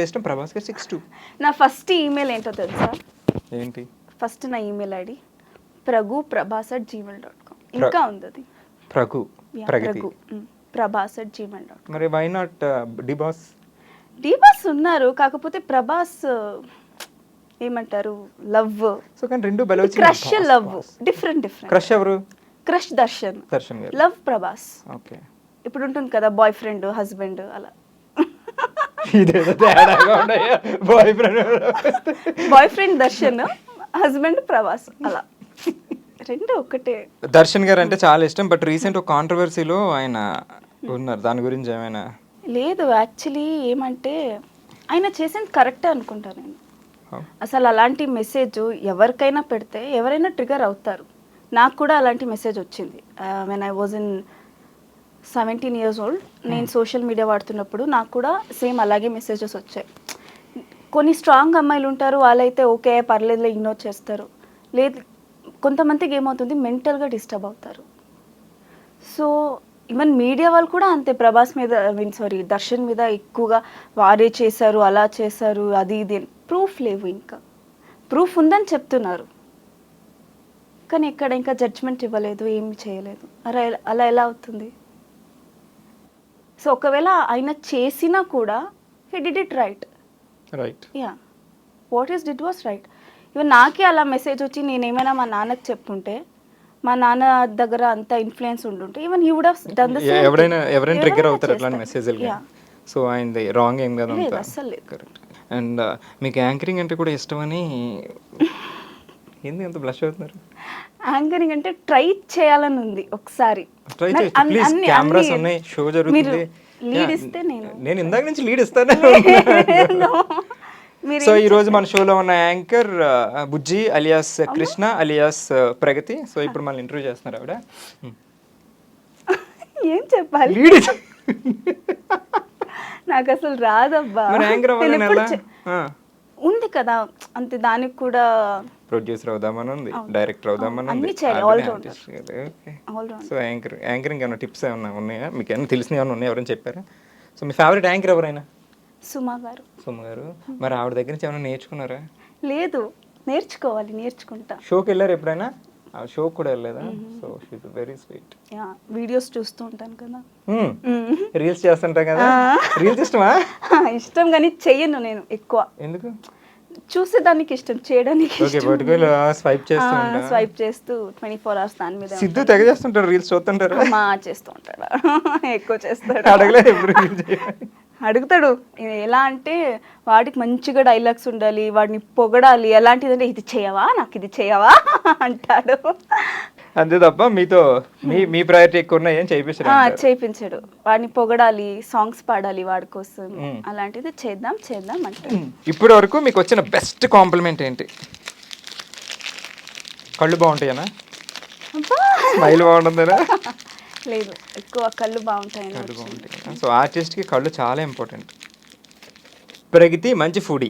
ఇష్టం ప్రభాస్ గారు 6'2". నా ఫస్ట్ ఈమెయిల్ ఏంటో తెలుసా? ఏంటి? ఫస్ట్ నా ఈమెయిల్ ఐడి pragu@gmail.com. ఇంకా ఉంది అది. ప్రగతి. ప్రభాస్@gmail.com. మరి వై నాట్ డిబాస్? డిబాస్ ఉన్నారు, కాకపోతే ప్రభాస్ ఏమంటారు, లవ్. సో కానీ రెండు బలవచ్చు. Crush love different. క్రష్ ఎవరు? Crush Darshan garu. Love Prabhas. Okay. ఇప్పుడు ఉంటుంది కదా బాయ్ ఫ్రెండ్ హస్బెండ్ అలా. ఇదేదో తేడాగా ఉన్నాయా? Boy friend Darshan, husband Prabhas అలా రెండు ఒకటే. దర్శన్ గారు అంటే చాలా ఇష్టం, బట్ రీసెంట్ ఒక కాంట్రవర్సీలో ఆయన ఉన్నారు. దాని గురించి ఏమైనా? లేదు, యాక్చువల్లీ ఏమంటే ఆయన చేసింది కరెక్టే అనుకుంటా నేను. అసలు అలాంటి మెసేజ్ ఎవరికైనా పెడితే ఎవరైనా ట్రిగర్ అవుతారు. నాకు కూడా అలాంటి మెసేజ్ వచ్చింది. When I was in 17 years old. నేను సోషల్ మీడియా వాడుతున్నప్పుడు నాకు కూడా సేమ్ అలాగే మెసేజెస్ వచ్చాయి. కొన్ని స్ట్రాంగ్ అమ్మాయిలు ఉంటారు, వాళ్ళైతే ఓకే పర్లేదులే ఇగ్నోర్ చేస్తారు. లేదు, కొంతమందికి ఏమవుతుంది, మెంటల్గా డిస్టర్బ్ అవుతారు. సో ఈవెన్ మీడియా వాళ్ళు కూడా అంతే, ప్రభాస్ మీద దర్శన్ మీద ఎక్కువగా వారే చేశారు, అలా చేశారు, అది ఇది ప్రూఫ్ లేవు. ఇంకా ప్రూఫ్ ఉందని చెప్తున్నారు, కానీ ఇక్కడ ఇంకా జడ్జ్మెంట్ ఇవ్వలేదు, ఏమి చేయలేదు. అలా ఎలా అవుతుంది? సో ఒకవేళ ఆయన చేసినా కూడా he did it right. Yeah, what is did was right. Even నాకే అలా మెసేజ్ వచ్చి నేనేమైనా మా నాన్నకి చెప్పుంటే, మా నాన్న దగ్గర అంత ఇన్ఫ్లుయెన్స్ ఉండుంటే, even he would have done the same. ఎవరైనా ట్రిగ్గర్ అవుతారు అట్లాంటి మెసేజ్లు. సో ఆయనది రాంగ్ ఏం కదా అంతా. అసలు లేదు. కరెక్ట్. అండ్ మీకు యాంకరింగ్ అంటే కూడా ఇష్టమని ఎందుకు ఎంత బ్లష్ అవుతున్నారు? యాంకరింగ్ అంటే ట్రై చేయాలని ఉంది ఒకసారి. ట్రై చేయండి ప్లీజ్. కెమెరాస్ ఉన్నాయి, షో జరుగుతుంది. లీడ్ ఇస్తే నేను ఇందాక నుంచి లీడ్ ఇస్తాను. సో ఈ రోజు మన షోలో ఉన్న యాంకర్ బుజ్జి అలియాస్ కృష్ణ అలియాస్ ప్రగతి. సో ఇప్పుడు మనల్ని ఇంటర్వ్యూ చేస్తున్నారు ఆవిడ. ఏం చెప్పాలి? లీడ్ నాకు అసలు రాదబ్బా. ఉంది కదా అంతే, దానికి కూడా ప్రొడ్యూసర్ అవుదామని ఉంది, డైరెక్టర్ అవుదామని ఉంది. సో యాంకరింగ్ ఏమైనా టిప్స్ ఏమైనా ఉన్నాయా మీకు? ఏమైనా తెలిసిన ఏమైనా ఉన్నాయా? ఎవరైనా చెప్పారా? సో మీ ఫేవరెట్ యాంకర్ ఎవరైనా? సుమ గారు. మరి ఆవిడ దగ్గర నుంచి ఏమైనా నేర్చుకున్నారా? లేదు, నేర్చుకుంటా. షోకి వెళ్ళారు ఎప్పుడైనా? ఆ షో కూడా వెళ్ళలేదా? So she is very sweet. Videos చూస్తూ ఉంటాను కదా, రీల్స్ చేస్తుంటా కదా. రీల్స్ ఇష్టమా? ఇష్టం, కానీ చెయ్యను నేను ఎక్కువ. ఎందుకు? చూసేదానికి ఇష్టం, చేయడానికి స్వైప్ చేస్తూ 24 hours దాని మీద. సిద్ధు తెగ చేస్తుంటారు రీల్స్, చూస్తుంటారు. చేస్తూ ఉంటాడు, ఎక్కువ చేస్తాడు. అడగలేదు ఎప్పుడు? అడుగుతాడు. ఎలా అంటే వాడికి మంచిగా డైలాగ్స్ ఉండాలి, వాడిని పొగడాలి. ఎలాంటిదంటే ఇది చేయవా, నాకు ఇది చేయవా అంటాడు. అంతే తప్ప మీతో మీ ప్రయారిటీ ఎక్కువ ఉన్నాయని చేయించాడు. వాడిని పొగడాలి, సాంగ్స్ పాడాలి వాడి కోసం. అలాంటిది చేద్దాం అంటే. ఇప్పటి వరకు మీకు వచ్చిన బెస్ట్ కాంప్లిమెంట్ ఏంటి? కళ్ళు బాగుంటాయనా? స్మైల్ బాగుంటుందా? లేదు, ఎక్కువ కళ్ళు బాగుంటాయి. సో ఆర్టిస్ట్కి కళ్ళు చాలా ఇంపార్టెంట్. ప్రగతి మంచి ఫుడీ,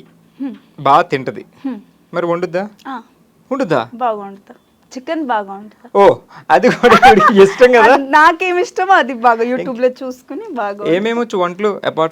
బాగా తింటది. మరి వండుద్దా? బాగా వండుతా. చికెన్ బాగా వండుతా. ఓ, అది కూడా ఇష్టం కదా. నాకేమి ఇష్టమో అది బాగా యూట్యూబ్ లో చూసుకుని బాగా. ఏమేమొచ్చు వంటలు అపార్ట్